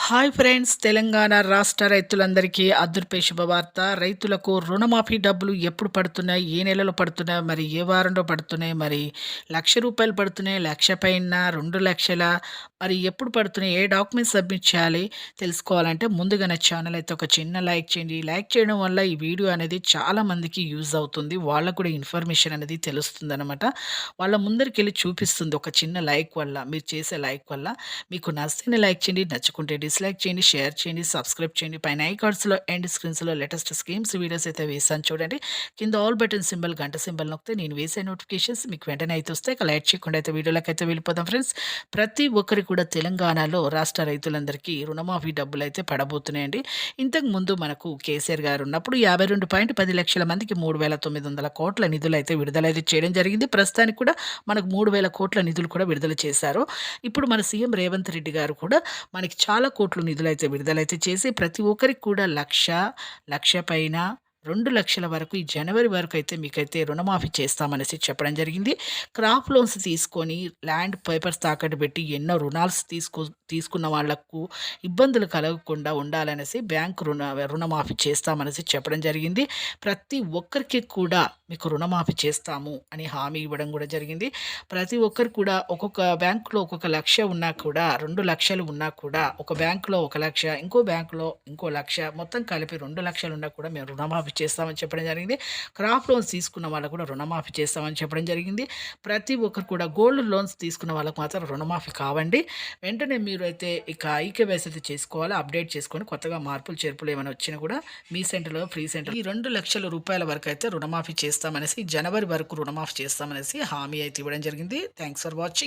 Hi friends! Telangana రాష్ట్ర రైతులందరికీ అదృపే శుభవార్త. రైతులకు రుణమాఫీ డబ్బులు ఎప్పుడు పడుతున్నాయి? ఏ నెలలో పడుతున్నాయి? మరి ఏ వారంలో పడుతున్నాయి? మరి రూ. 1,00,000 పడుతున్నాయి, 1,00,000 పైన, 2,00,000 మరి ఎప్పుడు పడుతున్నాయి? ఏ డాక్యుమెంట్స్ సబ్మిట్ చేయాలి? తెలుసుకోవాలంటే ముందుగా నా ఛానల్ అయితే ఒక చిన్న లైక్ చేయండి. లైక్ చేయడం వల్ల ఈ వీడియో అనేది చాలా మందికి యూజ్ అవుతుంది. వాళ్ళకు కూడా ఇన్ఫర్మేషన్ అనేది తెలుస్తుందనమాట. వాళ్ళ ముందరికెళ్ళి చూపిస్తుంది ఒక చిన్న లైక్ వల్ల. మీరు చేసే లైక్ వల్ల. మీకు నచ్చితే లైక్ చేయండి, నచ్చుకుంటే డిస్లైక్ చేయండి, షేర్ చేయండి, సబ్స్క్రైబ్ చేయండి. పైన ఐకార్డ్స్‌లో ఎండ్ స్క్రీన్స్‌లో లేటెస్ట్ స్కీమ్స్ వీడియోస్ అయితే వేశాను చూడండి. కింద ఆల్ బటన్ సింబల్, గంట సింబల్ నొక్కితే నేను వేసే నోటిఫికేషన్స్ మీకు వెంటనే అయితే వస్తాయి. ఇక లేట్ చేయకుండా అయితే వీడియోలోకైతే వెళ్ళిపోదాం ఫ్రెండ్స్. ప్రతి ఒక్కరికి కూడా తెలంగాణలో రాష్ట్ర రైతులందరికీ రుణమాఫీ డబ్బులైతే పడబోతున్నాయండి. ఇంతకు ముందు మనకు కేసీఆర్ గారు ఉన్నప్పుడు 52.10 లక్షల మందికి 3,900 కోట్ల నిధులైతే విడుదలైతే చేయడం జరిగింది. ప్రస్తుతానికి కూడా మనకు 3,000 కోట్ల నిధులు కూడా విడుదల చేశారు. ఇప్పుడు మన సీఎం రేవంత్ రెడ్డి గారు కూడా మనకి చాలా కోట్లు నిధులైతే విడుదలైతే చేసి ప్రతి ఒక్కరికి కూడా 1,00,000, 1,00,000 పైన 2,00,000 వరకు ఈ జనవరి వరకు అయితే మీకైతే రుణమాఫీ చేస్తామనేసి చెప్పడం జరిగింది. క్రాప్ లోన్స్ తీసుకొని ల్యాండ్ పేపర్స్ తాకట్టు పెట్టి ఎన్నో రుణాలు తీసుకున్న వాళ్ళకు ఇబ్బందులు కలగకుండా ఉండాలనేసి బ్యాంకు రుణమాఫీ చేస్తామనేసి చెప్పడం జరిగింది. ప్రతి ఒక్కరికి కూడా మీకు రుణమాఫీ చేస్తాము అని హామీ ఇవ్వడం కూడా జరిగింది. ప్రతి ఒక్కరు కూడా ఒక్కొక్క బ్యాంకులో ఒక్కొక్క 1,00,000 ఉన్నా కూడా, 2,00,000 ఉన్నా కూడా, ఒక బ్యాంకులో 1,00,000, ఇంకో బ్యాంకులో ఇంకో 1,00,000 మొత్తం కలిపి 2,00,000 ఉన్నా కూడా మేము రుణమాఫీ చేస్తామని చెప్పడం జరిగింది. క్రాప్ లోన్స్ తీసుకున్న వాళ్ళకు కూడా రుణమాఫీ చేస్తామని చెప్పడం జరిగింది. ప్రతి ఒక్కరు కూడా గోల్డ్ లోన్స్ తీసుకున్న వాళ్ళకి మాత్రం రుణమాఫీ కావండి. వెంటనే మీరు అయితే ఇక ఈకేవైసీ అయితే చేసుకోవాలి. అప్డేట్ చేసుకొని కొత్తగా మార్పులు చేర్పులు ఏమైనా వచ్చినా కూడా మీ సెంటర్‌లో, ఫ్రీ సెంటర్ ఈ 2,00,000 రూపాయల వరకు అయితే రుణమాఫీ చేస్తామనేసి, జనవరి వరకు రుణమాఫీ చేస్తామనేసి హామీ అయితే ఇవ్వడం జరిగింది. Thanks for watching.